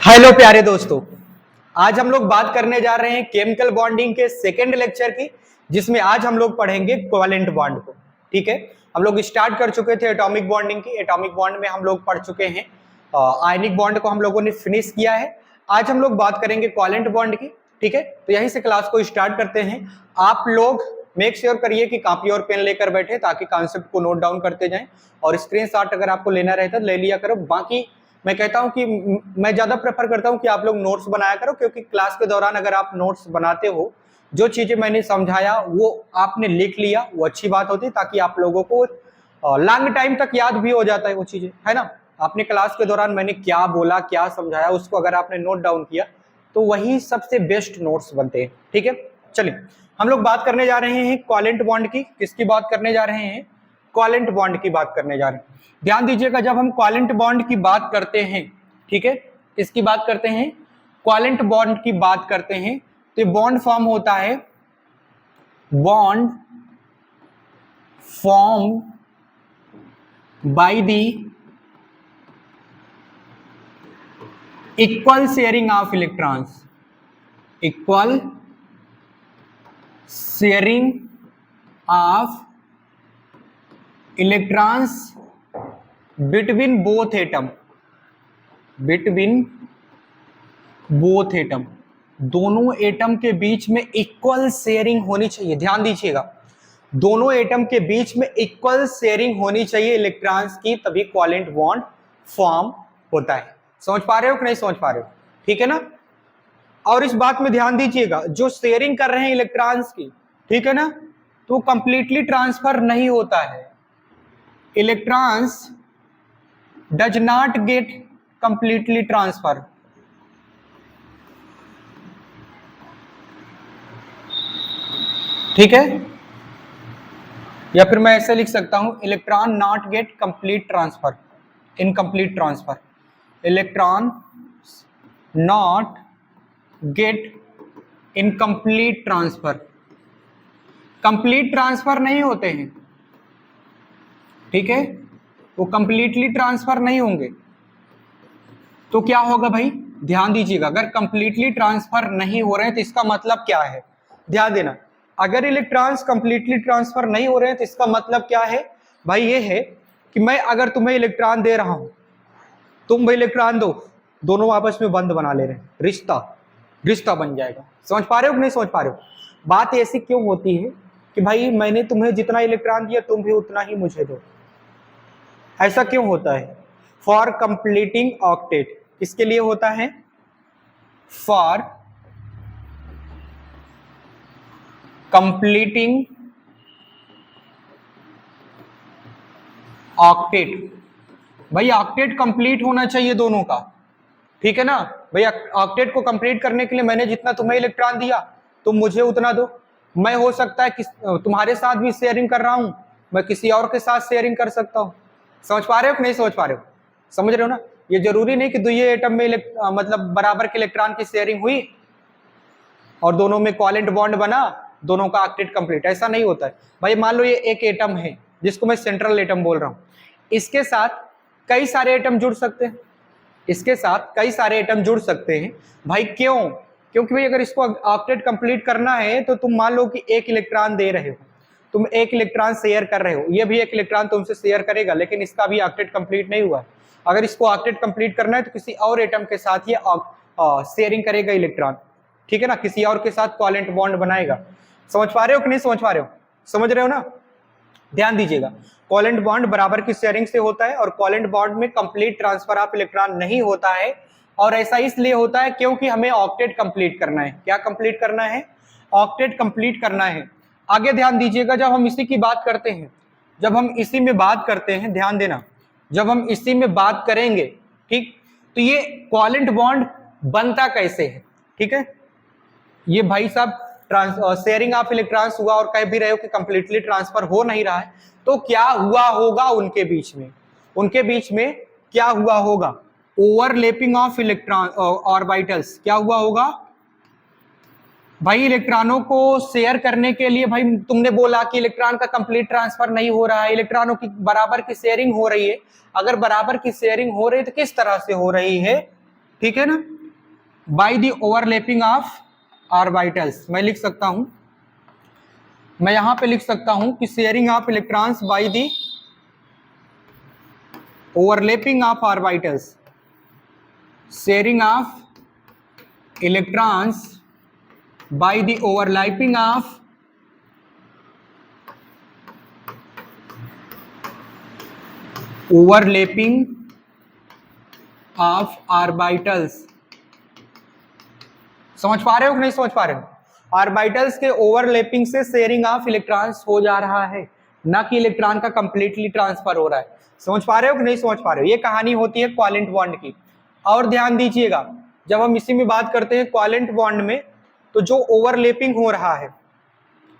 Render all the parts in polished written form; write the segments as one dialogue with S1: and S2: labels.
S1: Hello प्यारे दोस्तों, आज हम लोग बात करने जा रहे हैं केमिकल बॉन्डिंग के सेकेंड लेक्चर की, जिसमें आज हम लोग पढ़ेंगे कोवेलेंट बॉन्ड को। ठीक है, हम लोग स्टार्ट कर चुके थे एटॉमिक बॉन्डिंग की। एटॉमिक बॉन्ड में हम लोग पढ़ चुके हैं, आयनिक बॉन्ड को हम लोगों ने फिनिश किया है। आज हम लोग बात करेंगे कोवेलेंट बॉन्ड की। ठीक है, तो यहीं से क्लास को स्टार्ट करते हैं। आप लोग मेक श्योर करिए कि कॉपी और पेन लेकर बैठे, ताकि कॉन्सेप्ट को नोट डाउन करते जाएं, और स्क्रीनशॉट अगर आपको लेना रहता है ले लिया करो। बाकी मैं कहता हूं कि मैं ज्यादा प्रेफर करता हूं कि आप लोग नोट्स बनाया करो, क्योंकि क्लास के दौरान अगर आप नोट्स बनाते हो, जो चीजें मैंने समझाया वो आपने लिख लिया, वो अच्छी बात होती है, ताकि आप लोगों को लॉन्ग टाइम तक याद भी हो जाता है वो चीजें, है ना। आपने क्लास के दौरान मैंने क्या बोला, क्या समझाया, उसको अगर आपने नोट डाउन किया तो वही सबसे बेस्ट नोट्स बनते हैं। ठीक है, चलिए हम लोग बात करने जा रहे हैं कोवेलेंट बॉन्ड की। किसकी बात करने जा रहे हैं? कोवेलेंट बॉन्ड की बात करने जा रहे हैं। ध्यान दीजिएगा, जब हम कोवेलेंट बॉन्ड की बात करते हैं, ठीक है, इसकी बात करते हैं, कोवेलेंट बॉन्ड की बात करते हैं, तो ये बॉन्ड फॉर्म होता है, bond form by the equal sharing of electrons, equal sharing of electrons between both atom, between both atom, दोनों एटम के बीच में इक्वल शेयरिंग होनी चाहिए। ध्यान दीजिएगा, दोनों एटम के बीच में इक्वल शेयरिंग होनी चाहिए इलेक्ट्रॉन्स की, तभी कोवेलेंट बॉन्ड फॉर्म होता है। समझ पा रहे हो कि नहीं समझ पा रहे हो? ठीक है ना। और इस बात में ध्यान दीजिएगा, जो शेयरिंग कर रहे हैं इलेक्ट्रॉन्स की, ठीक है ना, तो कंप्लीटली ट्रांसफर नहीं होता है। Electrons does not gate completely transfer, ठीक है, या फिर मैं ऐसे लिख सकता हूं, electron not get complete transfer, incomplete transfer, electron not gate incomplete transfer, complete transfer नहीं होते हैं, ठीक है, वो कंप्लीटली ट्रांसफर नहीं होंगे। तो क्या होगा भाई? ध्यान दीजिएगा, अगर कंप्लीटली ट्रांसफर नहीं हो रहे हैं तो इसका मतलब क्या है? ध्यान देना, अगर इलेक्ट्रॉन्स कंप्लीटली ट्रांसफर नहीं हो रहे हैं तो इसका मतलब क्या है भाई? ये है कि मैं अगर तुम्हें इलेक्ट्रॉन दे रहा हूं, तुम भी इलेक्ट्रॉन दो, दोनों आपस में बंध बना ले रहे हैं, रिश्ता रिश्ता बन जाएगा। समझ पा रहे हो कि नहीं समझ पा रहे हो? बात ऐसी क्यों होती है कि भाई मैंने तुम्हें जितना इलेक्ट्रॉन दिया तुम भी उतना ही मुझे दो, ऐसा क्यों होता है? फॉर कंप्लीटिंग ऑक्टेट, किसके लिए होता है? For completing octet. भाई ऑक्टेट कंप्लीट होना चाहिए दोनों का, ठीक है ना। भैया ऑक्टेट को कंप्लीट करने के लिए मैंने जितना तुम्हें इलेक्ट्रॉन दिया तुम मुझे उतना दो। मैं हो सकता है कि तुम्हारे साथ भी शेयरिंग कर रहा हूं, मैं किसी और के साथ शेयरिंग कर सकता हूं। समझ पा रहे हो कि नहीं समझ पा रहे हो? समझ रहे हो ना। ये जरूरी नहीं कि दो ये एटम में मतलब बराबर के इलेक्ट्रॉन की शेयरिंग हुई और दोनों में कोवेलेंट बॉन्ड बना, दोनों का ऑक्टेट कंप्लीट, ऐसा नहीं होता है भाई। मान लो ये एक एटम है जिसको मैं सेंट्रल एटम बोल रहा हूं, इसके साथ कई सारे एटम जुड़ सकते हैं, इसके साथ कई सारे एटम जुड़ सकते हैं भाई। क्यों? क्योंकि भाई अगर इसको ऑक्टेट कंप्लीट करना है तो तुम मान लो कि एक इलेक्ट्रॉन दे रहे हो, तुम एक इलेक्ट्रॉन शेयर कर रहे हो, ये भी एक इलेक्ट्रॉन तुमसे शेयर करेगा, लेकिन इसका भी ऑक्टेट कंप्लीट नहीं हुआ है। अगर इसको ऑक्टेट कंप्लीट करना है तो किसी और एटम के साथ ये शेयरिंग करेगा इलेक्ट्रॉन, ठीक है ना, किसी और के साथ कोवेलेंट बॉन्ड बनाएगा। समझ पा रहे हो कि नहीं समझ पा रहे हो? समझ रहे हो ना। ध्यान दीजिएगा, कोवेलेंट बॉन्ड बराबर की शेयरिंग से होता है, और कोवेलेंट बॉन्ड में कंप्लीट ट्रांसफर ऑफ इलेक्ट्रॉन नहीं होता है। और ऐसा इसलिए होता है क्योंकि हमें ऑक्टेट कंप्लीट करना है। क्या कंप्लीट करना है? ऑक्टेट कंप्लीट करना है। आगे ध्यान दीजिएगा, जब हम इसी की बात करते हैं, जब हम इसी में बात करते हैं, ध्यान देना, जब हम इसी में बात करेंगे, ठीक, तो ये कोवेलेंट बॉन्ड बनता कैसे है? ठीक है, ये भाई साहब शेयरिंग ऑफ इलेक्ट्रॉन्स हुआ और कह भी रहे हो कि कंप्लीटली ट्रांसफर हो नहीं रहा है, तो क्या हुआ होगा उनके बीच में? उनके बीच में क्या हुआ होगा? Overlapping of electron orbitals. क्या हुआ होगा भाई? इलेक्ट्रॉनों को शेयर करने के लिए, भाई तुमने बोला कि इलेक्ट्रॉन का कंप्लीट ट्रांसफर नहीं हो रहा है, इलेक्ट्रॉनों की बराबर की शेयरिंग हो रही है। अगर बराबर की शेयरिंग हो रही है तो किस तरह से हो रही है? ठीक है ना, by the overlapping of orbitals. मैं लिख सकता हूं, मैं यहां पे लिख सकता हूं कि sharing of electrons by the overlapping of orbitals, sharing of electrons by the overlapping of orbitals. समझ पा रहे हो कि नहीं समझ पा रहे हो? ऑर्बिटल्स के ओवरलैपिंग से शेयरिंग ऑफ इलेक्ट्रॉन्स हो जा रहा है, ना कि इलेक्ट्रॉन का कंप्लीटली ट्रांसफर हो रहा है। समझ पा रहे हो कि नहीं समझ पा रहे हो? ये कहानी होती है कोवेलेंट बॉन्ड की। और ध्यान दीजिएगा, जब हम इसी में बात करते हैं कोवेलेंट बॉन्ड में, तो जो ओवरलैपिंग हो रहा है,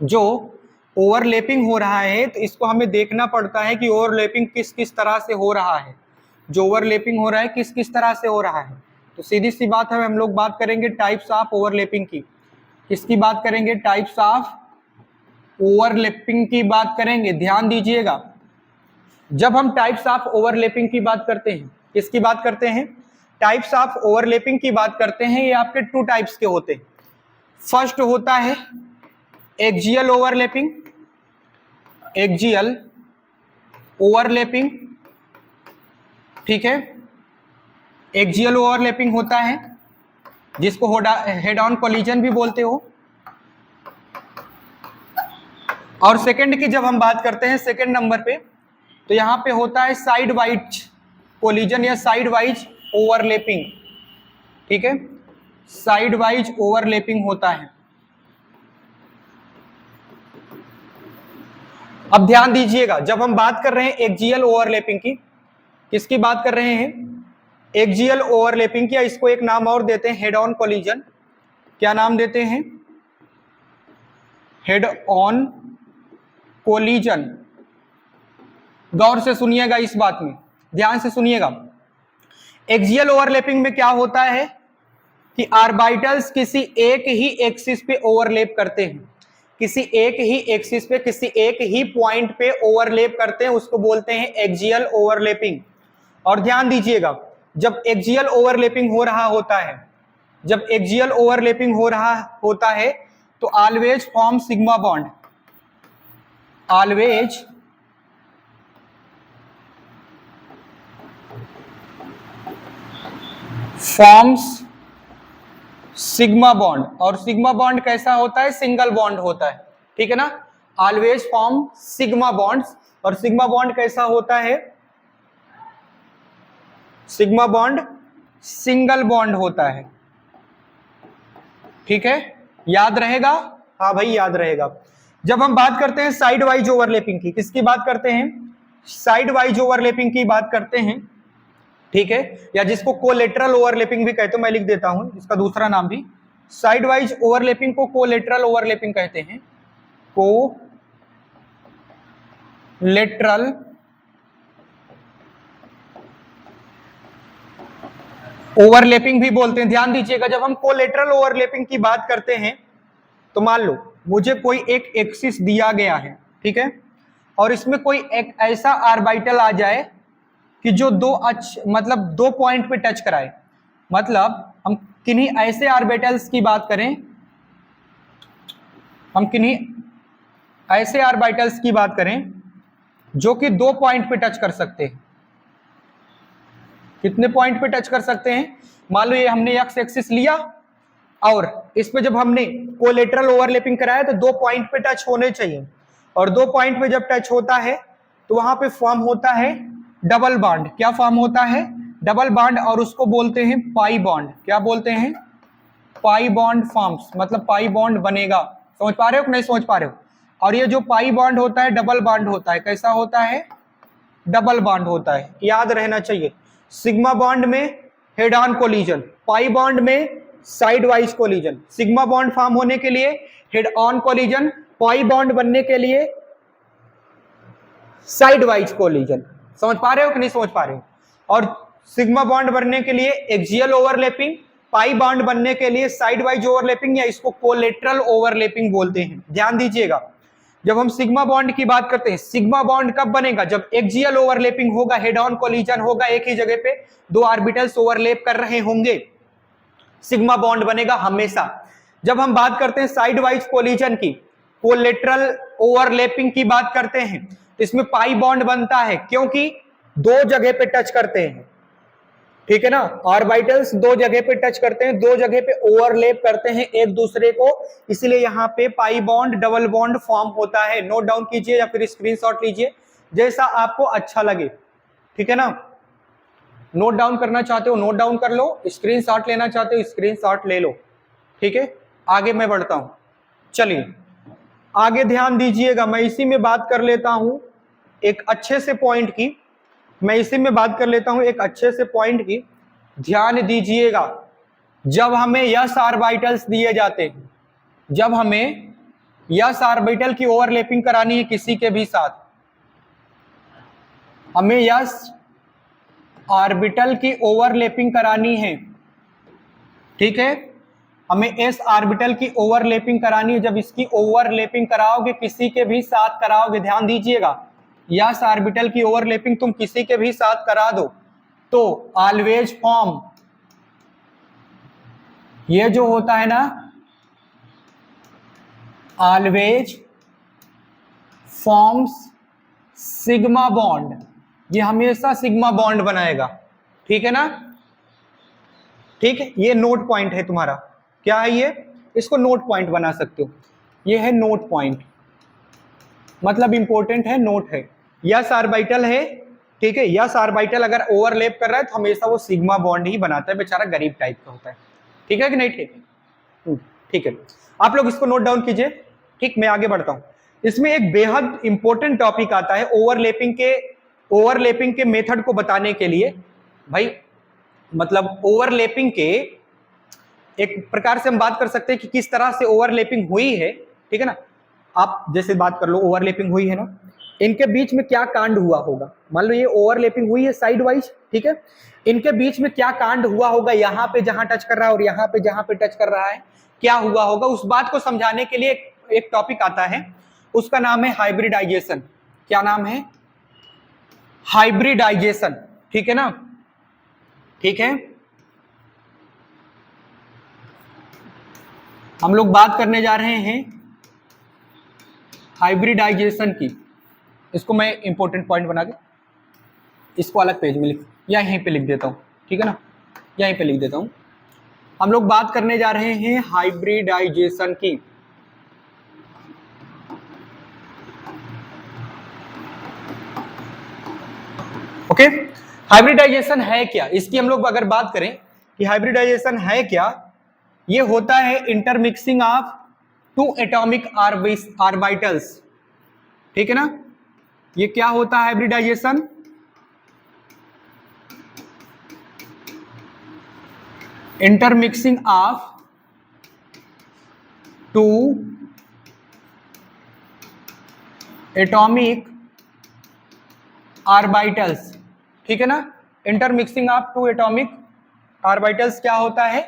S1: जो ओवरलैपिंग हो रहा है, तो इसको हमें देखना पड़ता है कि ओवरलैपिंग किस किस तरह से हो रहा है, जो ओवरलैपिंग हो रहा है किस किस तरह से हो रहा है। तो सीधी सी बात है, हम लोग बात करेंगे टाइप्स ऑफ ओवरलैपिंग की। किसकी बात करेंगे? टाइप्स ऑफ ओवरलैपिंग की बात करेंगे। ध्यान दीजिएगा, जब हम टाइप्स ऑफ ओवरलैपिंग की बात करते हैं, किसकी बात करते हैं? टाइप्स ऑफ ओवरलैपिंग की बात करते हैं। ये आपके टू टाइप्स के होते हैं। फर्स्ट होता है एक्सियल ओवरलैपिंग, एक्सियल ओवरलैपिंग, ठीक है। एक्सियल ओवरलैपिंग होता है जिसको हेड ऑन कोलिजन भी बोलते हो। और सेकंड की जब हम बात करते हैं सेकंड नंबर पे, तो यहां पे होता है साइड वाइज कोलिजन या साइड वाइज ओवरलैपिंग, ठीक है। साइड वाइज ओवरलैपिंग होता है। अब ध्यान दीजिएगा, जब हम बात कर रहे हैं एक्सियल ओवरलैपिंग की, किसकी बात कर रहे हैं? एक्सियल ओवरलैपिंग की। इसको एक नाम और देते हैं, हेड ऑन कोलिजन। क्या नाम देते हैं? Head on collision. गौर से सुनिएगा इस बात में, ध्यान से सुनिएगा। एक्सियल ओवरलैपिंग में क्या होता है कि ऑर्बिटल्स किसी एक ही एक्सिस पे ओवरलैप करते हैं, किसी एक ही एक्सिस पे, किसी एक ही पॉइंट पे ओवरलैप करते हैं, उसको बोलते हैं एक्सियल ओवरलैपिंग। और ध्यान दीजिएगा, जब एक्सियल ओवरलैपिंग हो रहा होता है, जब एक्सियल ओवरलैपिंग हो रहा होता है, तो always form sigma bond, always forms sigma bond. और सिग्मा बॉन्ड कैसा होता है? सिंगल बॉन्ड होता है, ठीक है ना। Always form sigma bonds. और सिग्मा बॉन्ड कैसा होता है? सिग्मा बॉन्ड सिंगल बॉन्ड होता है, ठीक है। याद रहेगा? हाँ भाई याद रहेगा। जब हम बात करते हैं साइड वाइज ओवरलैपिंग की, किसकी बात करते हैं? साइड वाइज ओवरलैपिंग की बात करते हैं, ठीक है। या जिसको कोलेटरल ओवरलैपिंग भी कहते हैं, मैं लिख देता हूं इसका दूसरा नाम भी। साइड वाइज ओवरलैपिंग को कोलेटरल ओवरलैपिंग कहते हैं, कोलेटरल ओवरलैपिंग भी बोलते हैं। ध्यान दीजिएगा, जब हम कोलेटरल ओवरलैपिंग की बात करते हैं, तो मान लो मुझे कोई एक एक्सिस दिया गया है, ठीक है, और इसमें कोई एक ऐसा ऑर्बिटल आ जाए कि जो मतलब दो पॉइंट पे टच कराए। मतलब हम किन्हीं ऐसे ऑर्बिटल्स की बात करें, हम किन्हीं ऐसे ऑर्बिटल्स की बात करें जो कि दो पॉइंट पे टच कर सकते हैं। कितने पॉइंट पे टच कर सकते हैं? मान लो ये हमने एक्स एक्सिस लिया और इस पे जब हमने कोलेटरल ओवरलैपिंग कराया तो दो पॉइंट पे टच होने चाहिए। और दो पॉइंट पे जब टच होता है तो वहां पे फॉर्म होता है डबल बॉन्ड। क्या फॉर्म होता है? Double bond. और उसको बोलते हैं पाई बॉन्ड। क्या बोलते हैं? पाई बॉन्ड फॉर्म्स, मतलब पाई बॉन्ड बनेगा। समझ पा रहे हो कि नहीं समझ पा रहे हो? और ये जो पाई बॉन्ड होता है डबल बॉन्ड होता है। कैसा होता है? डबल बॉन्ड होता है। याद रहना चाहिए, सिग्मा बॉन्ड में head on collision, pi bond में side wise collision. Sigma bond form होने के लिए head on collision, pi bond बनने के लिए साइड वाइज कोलिजन। समझ पा रहे हो कि नहीं समझ पा रहे हो? और सिग्मा बॉन्ड बनने के लिए एक्सियल ओवरलैपिंग, पाई बॉन्ड बनने के लिए साइड वाइज ओवरलैपिंग, या इसको कोलेटरल ओवरलैपिंग बोलते हैं। ध्यान दीजिएगा, जब हम सिग्मा बॉन्ड की बात करते हैं, सिग्मा बॉन्ड कब बनेगा? जब एक्सियल ओवरलैपिंग होगा, हेड ऑन कोलिजन होगा, एक ही जगह पे दो ऑर्बिटल्स ओवरलैप कर रहे होंगे। सिग्मा बॉन्ड बनेगा हमेशा। जब हम बात करते हैं साइड वाइज कोलिजन की, कोलेटरल ओवरलैपिंग की बात करते हैं, तो इसमें पाई बॉन्ड बनता है क्योंकि दो जगह पे टच करते हैं, ठीक है ना। ऑर्बिटल्स दो जगह पे टच करते हैं, दो जगह पे ओवरलैप करते हैं एक दूसरे को, इसलिए यहां पे pi bond double bond form होता है। नोट डाउन कीजिए या फिर स्क्रीनशॉट लीजिए, जैसा आपको अच्छा लगे, ठीक है ना। नोट डाउन करना चाहते हो नोट डाउन कर लो, स्क्रीनशॉट लेना चाहते हो स्क्रीनशॉट ले लो, ठीक है। आगे मैं बढ़ता हूं, चलिए आगे ध्यान दीजिएगा। मैं इसी में बात कर लेता हूं एक अच्छे से पॉइंट की, मैं इसी में बात कर लेता हूं एक अच्छे से पॉइंट की, ध्यान दीजिएगा। जब हमें यस ऑर्बिटल्स दिए जाते हैं, जब हमें यस ऑर्बिटल की ओवरलैपिंग करानी है किसी के भी साथ, हमें यस ऑर्बिटल की ओवरलैपिंग करानी है, ठीक है, हमें एस ऑर्बिटल की ओवरलैपिंग करानी है। जब इसकी ओवरलैपिंग कराओगे किसी के भी साथ कराओगे, ध्यान दीजिएगा, यस ऑर्बिटल की ओवरलैपिंग तुम किसी के भी साथ करा दो तो ऑलवेज फॉर्म, ये जो होता है ना ऑलवेज फॉर्म्स सिग्मा बॉन्ड, ये हमेशा सिग्मा बॉन्ड बनाएगा, ठीक है ना। ठीक है, ये नोट पॉइंट है तुम्हारा, क्या है ये, इसको नोट पॉइंट बना सकते हो, ये है नोट पॉइंट, मतलब इंपॉर्टेंट है, नोट है। यस ऑर्बिटल है, ठीक है, यस ऑर्बिटल अगर ओवरलैप कर रहा है तो हमेशा वो सिग्मा बॉन्ड ही बनाता है, बेचारा गरीब टाइप का होता है, ठीक है कि नहीं, ठीक है, ठीक है। आप लोग इसको नोट डाउन कीजिए, ठीक। मैं आगे बढ़ता हूं, इसमें एक बेहद इंपॉर्टेंट टॉपिक आता है ओवरलैपिंग के मेथड को बताने के लिए। भाई मतलब ओवरलैपिंग के एक प्रकार से हम बात कर सकते हैं कि किस तरह से ओवरलैपिंग हुई है, ठीक है ना। आप जैसे बात कर लो, ओवरलैपिंग हुई है ना, इनके बीच में क्या कांड हुआ होगा। मान लो ये ओवरलैपिंग हुई है साइड वाइज, ठीक है, इनके बीच में क्या कांड हुआ होगा, यहाँ पे जहां टच कर रहा है और यहाँ पे जहां पे टच कर रहा है क्या हुआ होगा, उस बात को समझाने के लिए एक टॉपिक आता है, उसका नाम है हाइब्रिडाइजेशन। क्या नाम है, हाइब्रिडाइजेशन, ठीक है ना, ठीक है। हम लोग बात करने जा रहे हैं हाइब्रिडाइजेशन की, इसको मैं इंपॉर्टेंट पॉइंट बना के इसको अलग पेज में लिख या यहीं पे लिख देता हूं, ठीक है ना, यहीं पे लिख देता हूं। हम लोग बात करने जा रहे हैं हाइब्रिडाइजेशन की, ओके। हाइब्रिडाइजेशन है क्या, इसकी हम लोग अगर बात करें कि हाइब्रिडाइजेशन है क्या, ये होता है intermixing of two atomic orbitals, ठीक है ना। ये क्या होता है hybridisation, intermixing of two atomic orbitals, ठीक है ना। Intermixing of two atomic orbitals क्या होता है,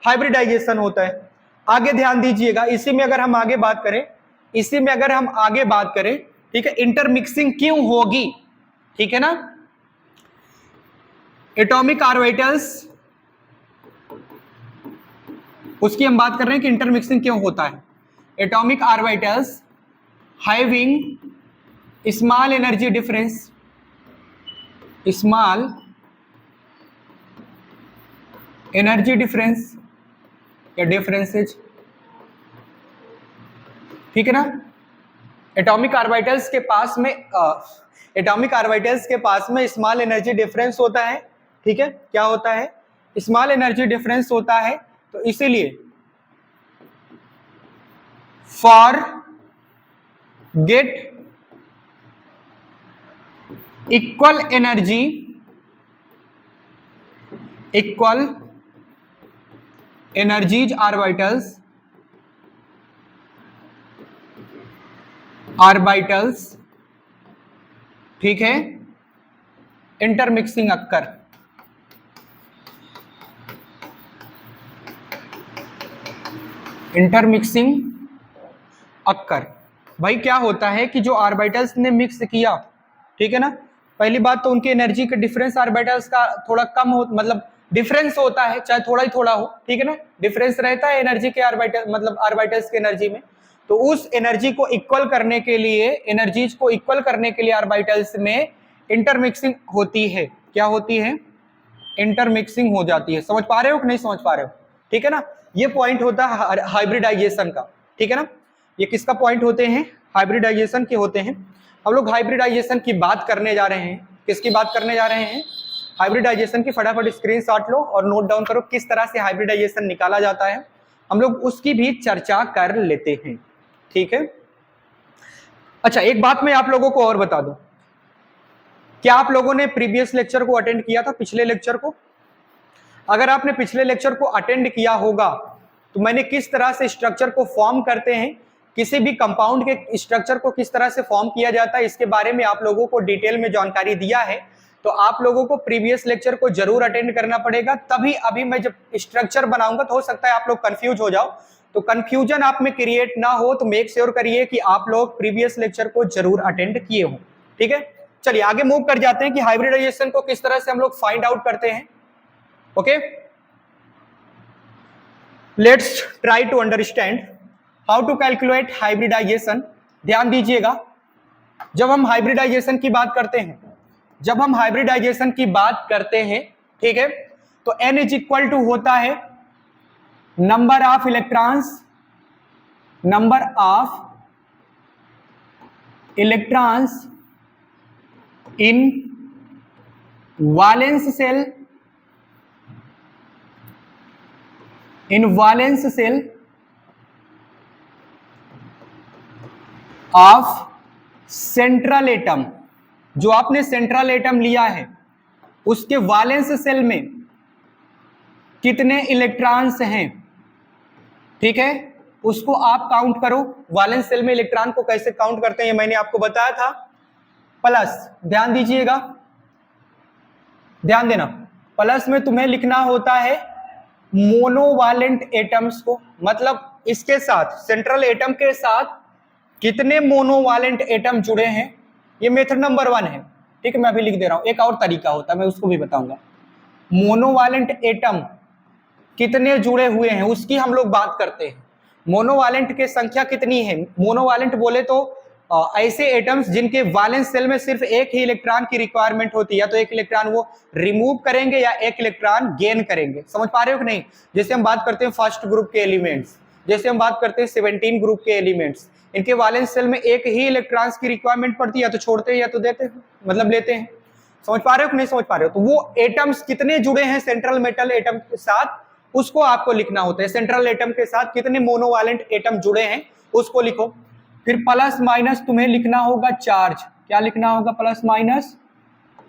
S1: हाइब्रिडाइजेशन होता है। आगे ध्यान दीजिएगा, इसी में अगर हम आगे बात करें, इसी में अगर हम आगे बात करें, ठीक है, इंटरमिक्सिंग क्यों होगी, ठीक है ना। एटॉमिक ऑर्बिटल्स, उसकी हम बात कर रहे हैं कि इंटरमिक्सिंग क्यों होता है। Atomic orbitals having small energy difference, small energy difference या डिफरेंसेज, ठीक है ना। एटॉमिक ऑर्बिटल्स के पास में स्मॉल एनर्जी डिफरेंस होता है, ठीक है, क्या होता है, स्मॉल एनर्जी डिफरेंस होता है। तो इसीलिए for get equal energies orbitals, ठीक है, इंटरमिक्सिंग अक्कर, इंटरमिक्सिंग अक्कर। भाई क्या होता है कि जो ऑर्बिटल्स ने मिक्स किया, ठीक है ना, पहली बात तो उनके एनर्जी के डिफरेंस ऑर्बिटल्स का थोड़ा कम हो, मतलब डिफरेंस होता है, चाहे थोड़ा ही थोड़ा हो, ठीक है ना, डिफरेंस रहता है एनर्जी के ऑर्बिटल, मतलब ऑर्बिटल्स की एनर्जी में। तो उस एनर्जी को इक्वल करने के लिए, एनर्जीज को इक्वल करने के लिए ऑर्बिटल्स में इंटरमिक्सिंग होती है। क्या होती है? इंटरमिक्सिंग हो जाती है। समझ पा रहे हो कि नहीं समझ पा रहे हो? ठीक है ना, ये पॉइंट होता है हाइब्रिडाइजेशन का, ठीक है ना। ये किसका पॉइंट होते हैं? हाइब्रिडाइजेशन के होते हैं। हम लोग हाइब्रिडाइजेशन की बात करने जा रहे हैं। किसकी बात करने जा रहे हैं? हाइब्रिडाइजेशन की। फटाफट स्क्रीनशॉट लो और नोट डाउन करो किस तरह से हाइब्रिडाइजेशन निकाला जाता है, हम लोग उसकी भी चर्चा कर लेते हैं, ठीक है। अच्छा, एक बात मैं आप लोगों को और बता दूं, क्या आप लोगों ने प्रीवियस लेक्चर को अटेंड किया था, पिछले लेक्चर को? अगर आपने पिछले लेक्चर को अटेंड किया होगा तो मैंने किस तरह से स्ट्रक्चर को फॉर्म करते हैं, किसी भी कंपाउंड के स्ट्रक्चर को किस तरह से फॉर्म किया जाता है, इसके बारे में आप लोगों को डिटेल में जानकारी दिया है। तो आप लोगों को प्रीवियस लेक्चर को जरूर अटेंड करना पड़ेगा, तभी अभी मैं जब स्ट्रक्चर बनाऊंगा तो हो सकता है आप लोग कंफ्यूज हो जाओ। तो कंफ्यूजन आप में क्रिएट ना हो तो मेक श्योर करिए कि आप लोग प्रीवियस लेक्चर को जरूर अटेंड किए हो, ठीक है। चलिए आगे मूव कर जाते हैं कि हाइब्रिडाइजेशन को किस तरह से हम लोग फाइंड आउट करते हैं। Okay, let's try to understand how to calculate hybridisation. ध्यान दीजिएगा, जब हम हाइब्रिडाइजेशन की बात करते हैं, जब हम हाइब्रिडाइजेशन की बात करते हैं, ठीक है, तो n इज इक्वल टू होता है number of electrons, number of electrons in valence shell, in valence shell of central atom. जो आपने सेंट्रल एटम लिया है उसके वैलेंस सेल में कितने इलेक्ट्रॉन्स हैं, ठीक है, उसको आप काउंट करो। वैलेंस सेल में इलेक्ट्रॉन को कैसे काउंट करते हैं मैंने आपको बताया था। प्लस, ध्यान दीजिएगा, ध्यान देना, प्लस में तुम्हें लिखना होता है मोनोवैलेंट एटम्स को, मतलब इसके साथ सेंट्रल एटम के साथ कितने मोनोवैलेंट एटम जुड़े हैं। ये मेथड नंबर 1 है, ठीक है, मैं अभी लिख दे रहा हूं। एक और तरीका होता है, मैं उसको भी बताऊंगा। मोनोवैलेंट एटम कितने जुड़े हुए हैं उसकी हम लोग बात करते हैं। मोनोवैलेंट की संख्या कितनी है? मोनोवैलेंट बोले तो ऐसे एटम्स जिनके वैलेंस सेल में सिर्फ एक ही इलेक्ट्रॉन की रिक्वायरमेंट होती है, या तो एक इलेक्ट्रॉन वो रिमूव करेंगे या एक इलेक्ट्रॉन गेन करेंगे। समझ पा रहे हो कि नहीं? जैसे हम बात करते हैं फर्स्ट ग्रुप के एलिमेंट्स, जैसे हम बात करते हैं 17 ग्रुप के एलिमेंट्स, इनके वैलेंस सेल में एक ही इलेक्ट्रॉन्स की रिक्वायरमेंट पड़ती है, या तो छोड़ते हैं या तो देते हैं, मतलब लेते हैं। समझ पा रहे हो कि नहीं समझ पा रहे हो? तो वो एटम्स कितने जुड़े हैं सेंट्रल मेटल एटम के साथ, उसको आपको लिखना होता है। सेंट्रल एटम के साथ कितने मोनोवैलेंट एटम जुड़े हैं उसको लिखो। फिर प्लस माइनस तुम्हें लिखना होगा चार्ज। क्या लिखना होगा? प्लस माइनस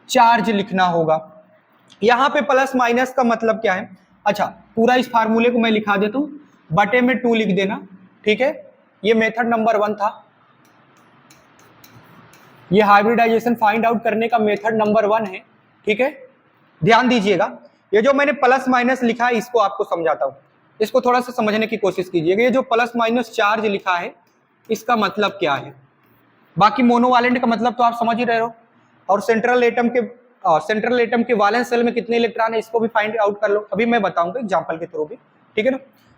S1: चार्ज लिखना होगा। यहां पे प्लस माइनस का मतलब क्या है? अच्छा, पूरा इस फार्मूले को मैं लिखा देता हूं, बटे में 2 लिख देना, ठीक है। ये मेथड नंबर 1 था, ये हाइब्रिडाइजेशन फाइंड आउट करने का मेथड नंबर 1 है, ठीक है। ध्यान दीजिएगा, ये जो मैंने प्लस माइनस लिखा है इसको आपको समझाता हूं, इसको थोड़ा सा समझने की कोशिश कीजिएगा। ये जो प्लस माइनस चार्ज लिखा है इसका मतलब क्या है? बाकी मोनोवैलेंट का मतलब तो आप समझ ही रहे हो, और सेंट्रल एटम के वैलेंस सेल में कितने इलेक्ट्रॉन है इसको भी फाइंड आउट कर लो, अभी मैं बताऊंगा एग्जांपल के थ्रू भी, ठीक है ना।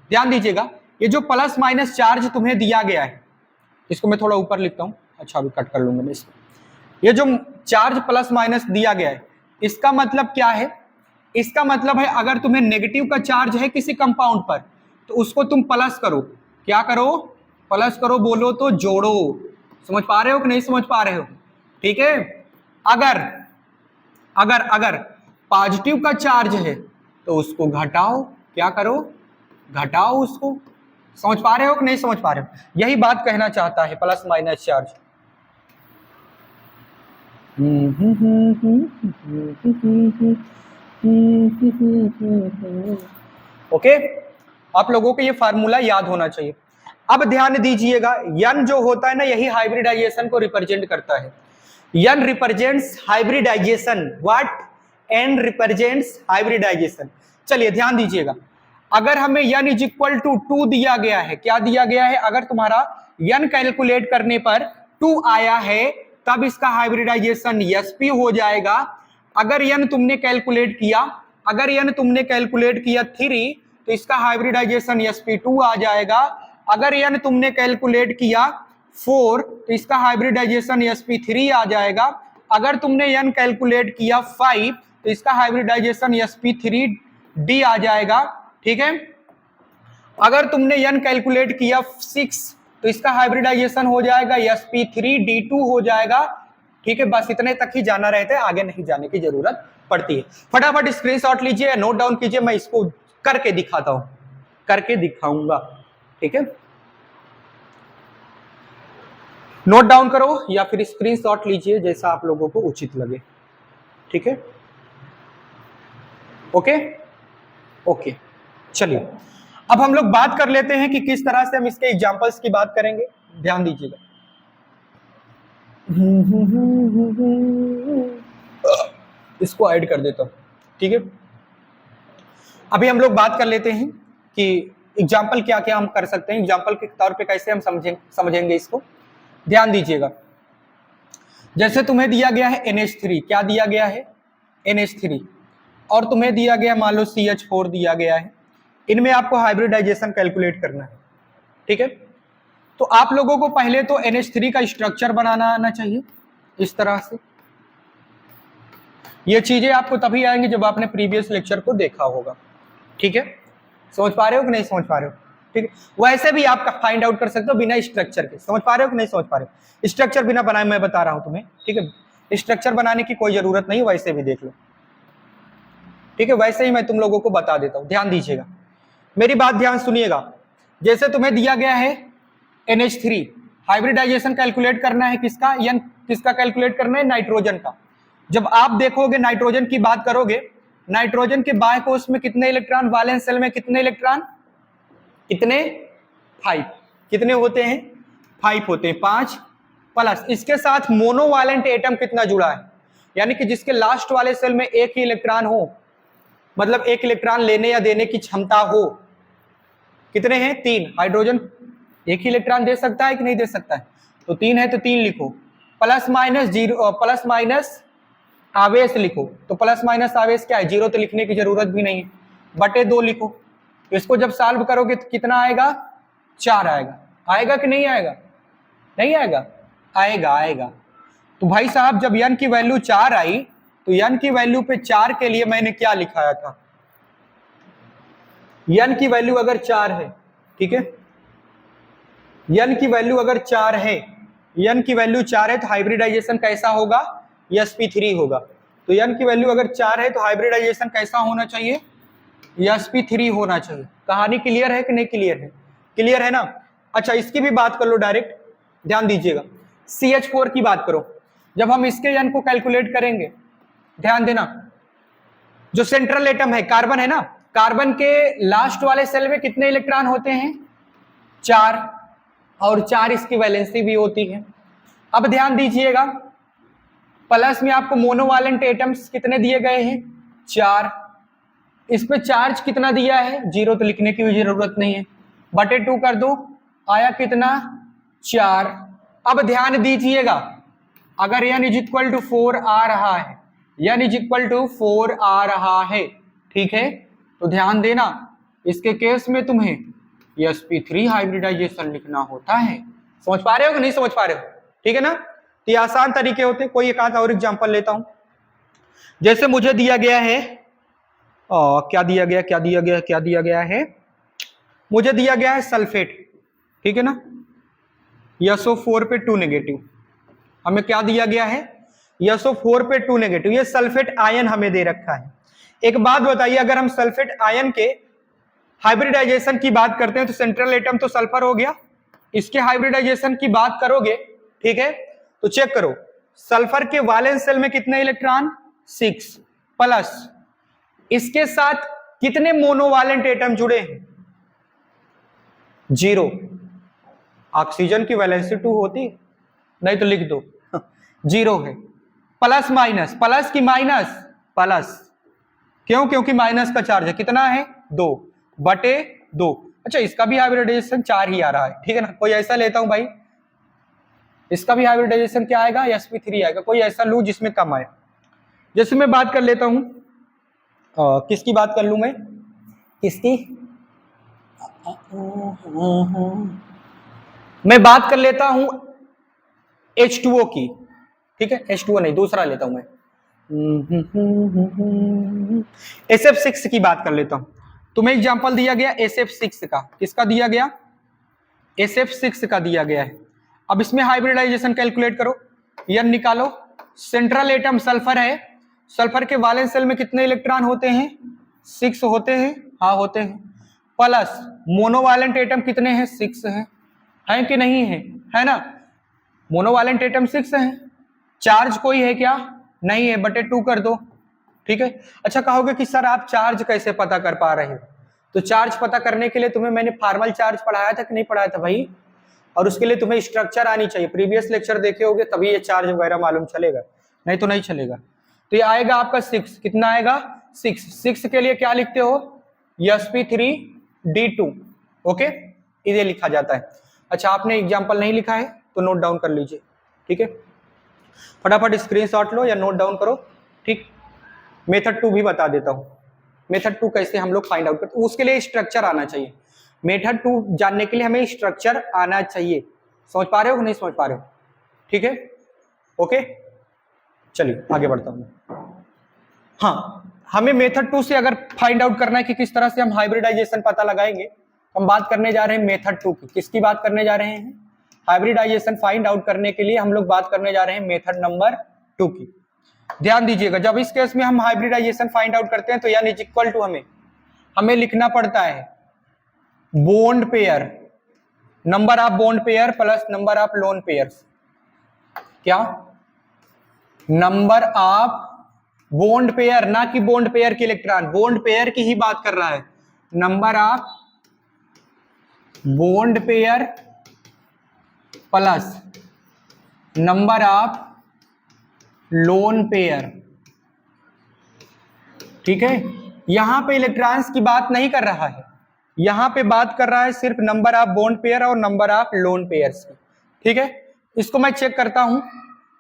S1: ध्यान दीजिएगा, ये जो प्लस माइनस चार्ज तुम्हें दिया गया है, इसको मैं थोड़ा ऊपर लिखता हूं, अच्छा अभी कट कर लूंगा मैं इसको। ये जो चार्ज प्लस माइनस दिया गया है इसका मतलब क्या है? इसका मतलब है अगर तुम्हें नेगेटिव का चार्ज है किसी कंपाउंड पर तो उसको तुम प्लस करो। क्या करो? प्लस करो, बोलो तो जोड़ो। समझ पा रहे हो कि नहीं समझ पा रहे हो? ठीक है। अगर अगर अगर पॉजिटिव का चार्ज है तो उसको घटाओ। क्या करो? घटाओ उसको। समझ पा रहे हो कि नहीं समझ पा रहे हो? यही बात कहना चाहता है प्लस माइनस चार्ज। ओके, आप लोगों को ये फार्मूला याद होना चाहिए। अब ध्यान दीजिएगा, यन जो होता है ना, यही हाइब्रिडाइजेशन को रिप्रेजेंट करता है। N represents hybridisation, what? N represents hybridisation. चलिए ध्यान दीजिएगा, अगर हमें यन इज इक्वल टू 2 दिया गया है, क्या दिया गया है? अगर तुम्हारा यन कैलकुलेट करने पर 2 आया है तब इसका हाइब्रिडाइजेशन sp हो जाएगा। अगर यन तुमने कैलकुलेट किया अगर n तुमने कैलकुलेट किया 3 तो इसका हाइब्रिडाइजेशन sp2 आ जाएगा। अगर n तुमने कैलकुलेट किया 4 तो इसका हाइब्रिडाइजेशन sp3 आ जाएगा। अगर तुमने n कैलकुलेट किया 5 तो इसका हाइब्रिडाइजेशन sp3d आ जाएगा। ठीक है, अगर तुमने n कैलकुलेट किया 6 तो इसका हाइब्रिडाइजेशन हो जाएगा sp3d2 हो जाएगा। ठीक है, बस इतने तक ही जाना रहता है, आगे नहीं जाने की जरूरत पड़ती है। फटाफट स्क्रीनशॉट लीजिए, नोट डाउन कीजिए, मैं इसको करके दिखाता हूं, करके दिखाऊंगा। ठीक है, नोट डाउन करो या फिर स्क्रीनशॉट लीजिए, जैसा आप लोगों को उचित लगे। ठीक है, ओके ओके, चलिए अब हम लोग बात कर लेते हैं कि किस तरह से हम इसके एग्जांपल्स की बात करेंगे। ध्यान दीजिएगा, इसको ऐड कर देता हूं। ठीक है, अभी हम लोग बात कर लेते हैं कि एग्जाम्पल क्या क्या हम कर सकते हैं, एग्जाम्पल के तौर पे कैसे हम समझेंगे इसको। ध्यान दीजिएगा, जैसे तुम्हें दिया गया है NH3, क्या दिया गया है NH3, और तुम्हें दिया गया मान लो CH4 दिया गया है, इनमें आपको हाइब्रिडाइजेशन कैलकुलेट करना है। ठीक है, तो आप लोगों को पहले तो NH3 का स्ट्रक्चर बनाना आना चाहिए इस तरह से। ये चीजें आपको तभी आएंगी जब आपने प्रीवियस लेक्चर को देखा होगा। ठीक है, समझ पा रहे हो कि नहीं समझ पा रहे हो? ठीक है, वैसे भी आप फाइंड आउट कर सकते हो बिना स्ट्रक्चर के। समझ पा रहे हो कि नहीं समझ पा रहे हो? स्ट्रक्चर बिना बनाए मैं बता रहा हूं तुम्हें। ठीक है, स्ट्रक्चर बनाने की कोई जरूरत नहीं, वैसे भी देख लो। ठीक है, वैसे ही मैं तुम लोगों को बता देता हूं। ध्यान दीजिएगा, मेरी बात ध्यान सुनिएगा। जैसे तुम्हें दिया गया है NH3, हाइब्रिडाइजेशन कैलकुलेट करना है किसका, n किसका कैलकुलेट करना है, नाइट्रोजन का। जब आप देखोगे नाइट्रोजन की बात करोगे, नाइट्रोजन के बाएं कोष में कितने इलेक्ट्रॉन, वैलेंस शेल में कितने इलेक्ट्रॉन, कितने, 5। कितने होते हैं, 5 होते हैं, 5 प्लस इसके साथ मोनोवैलेंट एटम कितना जुड़ा है, यानी कि जिसके लास्ट वाले सेल में एक ही इलेक्ट्रॉन हो, मतलब एक इलेक्ट्रॉन लेने या देने की क्षमता हो। कितने हैं, 3। हाइड्रोजन एक ही इलेक्ट्रॉन दे सकता है कि नहीं दे सकता है, तो 3 है तो 3 लिखो। प्लस माइनस 0, प्लस माइनस आवेश लिखो, तो प्लस माइनस आवेश क्या है, 0 तो लिखने की जरूरत भी नहीं है, बटे 2 लिखो। तो इसको जब सॉल्व करोगे तो कितना आएगा, 4 आएगा। आएगा कि नहीं आएगा, नहीं आएगा, आएगा आएगा। तो भाई साहब जब n की वैल्यू 4 आई तो n की वैल्यू पे 4 के लिए मैंने क्या लिखाया था, n की वैल्यू अगर 4 है, ठीक है, n की वैल्यू अगर 4 है, n की वैल्यू 4 है तो हाइब्रिडाइजेशन कैसा होगा, sp3 होगा। तो n की वैल्यू अगर 4 है तो हाइब्रिडाइजेशन कैसा होना चाहिए, sp3 होना चाहिए। कहानी क्लियर है कि नहीं क्लियर है, क्लियर है ना। अच्छा, इसकी भी बात कर लो डायरेक्ट, ध्यान दीजिएगा। CH4 की बात करो, जब हम इसके n को कैलकुलेट करेंगे, ध्यान देना, जो सेंट्रल एटम है कार्बन है ना, कार्बन के लास्ट वाले सेल में कितने इलेक्ट्रॉन होते हैं, 4, और 4 इसकी वैलेंसी भी होती है। अब ध्यान दीजिएगा, प्लस में आपको मोनोवैलेंट एटम्स कितने दिए गए हैं, 4। इस पे चार्ज कितना दिया है, 0 तो लिखने की भी जरूरत नहीं है, बटे 2 कर दो, आया कितना, 4। अब ध्यान दीजिएगा, अगर n इज इक्वल टू 4 आ रहा है, n इज इक्वल टू 4 आ रहा है, ठीक है, तो ध्यान देना, इसके केस में तुम्हें sp3 हाइब्रिडाइजेशन लिखना होता है। समझ पा रहे हो कि नहीं समझ पा रहे हो, ठीक है ना। तो ये आसान तरीके होते हैं। कोई एक आध और एग्जांपल लेता हूं, जैसे मुझे दिया गया है, क्या दिया गया, क्या दिया गया, क्या दिया गया है, मुझे दिया गया है सल्फेट, ठीक है ना, SO4 पे 2 नेगेटिव, हमें क्या दिया गया है, SO4 पे 2 नेगेटिव, ये सल्फेट आयन हमें दे रखा है। एक बात बताइए, अगर हम सल्फेट आयन के हाइब्रिडाइजेशन की बात करते हैं तो सेंट्रल एटम तो सल्फर हो गया, इसके हाइब्रिडाइजेशन की बात करोगे, ठीक है, तो चेक करो, सल्फर के वैलेंस शेल में कितने इलेक्ट्रॉन, 6, प्लस इसके साथ कितने मोनोवैलेंट एटम जुड़े हैं, 0। ऑक्सीजन की वैलेंसी 2 होती है, नहीं तो लिख दो 0 है। प्लस माइनस, प्लस की माइनस, प्लस, क्यों, क्योंकि माइनस का चार्ज है, कितना है, 2 बटे 2। अच्छा, इसका भी हाइब्रिडाइजेशन 4 ही आ रहा है, ठीक है ना। कोई ऐसा लेता हूं भाई, इसका भी हाइब्रिडाइजेशन क्या आएगा, sp3 आएगा। कोई ऐसा लू जिसमें कम आए, जैसे मैं बात कर लेता हूं किसकी बात कर लूं मैं, किसकी, मैं बात कर लेता हूं H2O की, ठीक है, H2O नहीं, दूसरा लेता हूं मैं, SF6 की बात कर लेता हूं। तुम्हें एग्जांपल दिया गया SF6 का, किसका दिया गया, SF6 का दिया गया है। अब इसमें हाइब्रिडाइजेशन कैलकुलेट करो, N निकालो, सेंट्रल एटम सल्फर है, सल्फर के वैलेंस शेल में कितने इलेक्ट्रॉन होते हैं, 6 होते हैं, हाँ होते हैं, प्लस मोनोवैलेंट एटम कितने हैं, 6 हैं कि नहीं है ना, मोनोवैलेंट एटम 6 है, चार्ज कोई है क्या, नहीं है, बटे 2 कर दो, ठीक है। अच्छा कहोगे कि सर आप चार्ज कैसे पता कर पा रहे हो, तो चार्ज पता करने के लिए तुम्हें मैंने फॉर्मल चार्ज पढ़ाया था कि नहीं पढ़ाया था भाई, और उसके लिए तुम्हें स्ट्रक्चर आनी चाहिए, प्रीवियस लेक्चर देखे होगे तभी ये चार्ज वगैरह मालूम चलेगा, नहीं तो नहीं चलेगा। तो ये आएगा आपका 6, कितना आएगा 6 के लिए क्या लिखते हो, sp3d2, ओके, इसे लिखा जाता है। अच्छा आपने एग्जाम्पल नहीं लिखा है तो नोट डाउन कर लीजिए, ठीक है, फटाफट स्क्रीनशॉट लो या नोट डाउन करो, ठीक। मेथड 2 भी बता देता हूं, मेथड 2 कैसे हम लोग फाइंड आउट करते हैं, उसके लिए स्ट्रक्चर आना चाहिए, मेथड 2 जानने के लिए हमें स्ट्रक्चर आना चाहिए, समझ पा रहे हो कि नहीं समझ पा रहे हो, ठीक है, ओके, चलिए आगे बढ़ता हूं। हाँ, हमें मेथड 2 से अगर फाइंड आउट करना है कि किस तरह से हम हाइब्रिडाइजेशन पता लगाएंगे, हम बात करने जा रहे हैं मेथड 2 की, किसकी बात करने जा रहे हैं, हाइब्रिडाइजेशन फाइंड आउट करने के लिए हम लोग बात करने जा रहे हैं मेथड नंबर 2 की। ध्यान दीजिएगा, जब इस केस में हम हाइब्रिडाइजेशन फाइंड आउट करते हैं तो यानी इक्वल टू हमें लिखना पड़ता है bond pair, number of bond pair plus number of lone pairs, क्या, नंबर ऑफ बॉन्ड पेयर, ना कि बॉन्ड पेयर के इलेक्ट्रॉन, बॉन्ड पेयर की ही बात कर रहा है, number of bond pair plus number of lone pair, ठीक है। यहां पे इलेक्ट्रॉन्स की बात नहीं कर रहा है, यहां पे बात कर रहा है सिर्फ नंबर ऑफ बॉन्ड पेयर और नंबर ऑफ लोन पेयर्स की, ठीक है। इसको मैं चेक करता हूं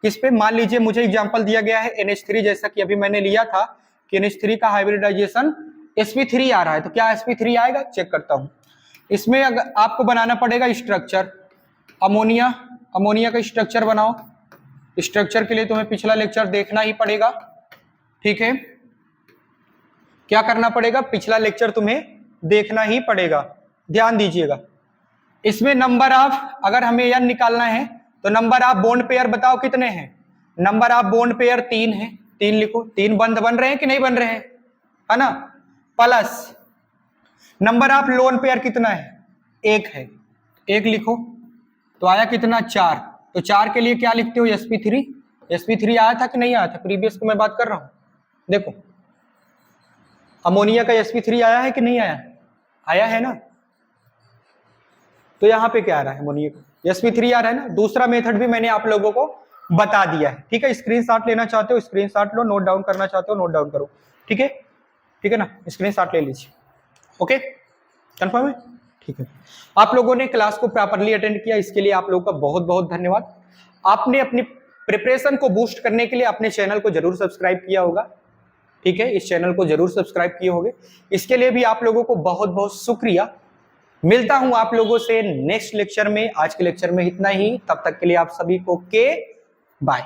S1: किस पे, मान लीजिए मुझे एग्जांपल दिया गया है NH3, जैसा कि अभी मैंने लिया था कि NH3 का हाइब्रिडाइजेशन sp3 आ रहा है, तो क्या sp3 आएगा, चेक करता हूं। इसमें अगर आपको बनाना पड़ेगा स्ट्रक्चर, अमोनिया का स्ट्रक्चर बनाओ, स्ट्रक्चर के लिए तुम्हें पिछला लेक्चर देखना ही पड़ेगा, ठीक है, क्या करना पड़ेगा, पिछला लेक्चर तुम्हें देखना ही पड़ेगा, ध्यान दीजिएगा। इसमें नंबर ऑफ, अगर हमें N निकालना है तो नंबर ऑफ बॉन्ड पेयर बताओ कितने हैं, नंबर ऑफ बॉन्ड पेयर 3 है, 3 लिखो, 3 बंद बन रहे हैं कि नहीं बन रहे हैं, है ना, plus number of lone pair कितना है, 1 है, 1 लिखो, तो आया कितना 4, तो 4 के लिए क्या लिखते हो, sp3 आया था कि नहीं आया था, प्रीवियस को मैं बात कर रहा हूं, देखो अमोनिया का sp3 आया है कि नहीं आया, आया है ना, तो यहां पे क्या आ रहा है, अमोनिया का sp3 आ रहा है ना। दूसरा मेथड भी मैंने आप लोगों को बता दिया है, ठीक है, स्क्रीनशॉट लेना चाहते हो स्क्रीनशॉट लो, नोट डाउन करना चाहते हो नोट डाउन करो, ठीक है ना, स्क्रीनशॉट ले लीजिए, ओके, कंफर्म है, ठीक है। आप लोगों ने क्लास को प्रॉपर्ली अटेंड किया, इसके लिए आप लोगों का बहुत बहुत धन्यवाद। आपने अपनी प्रिपरेशन को बूस्ट करने के लिए अपने चैनल को जरूर सब्सक्राइब किया होगा, ठीक है, इस चैनल को जरूर सब्सक्राइब किए होंगे, इसके लिए भी आप लोगों को बहुत बहुत शुक्रिया। मिलता हूं आप लोगों से नेक्स्ट लेक्चर में, आज के लेक्चर में इतना ही, तब तक के लिए आप सभी को बाय।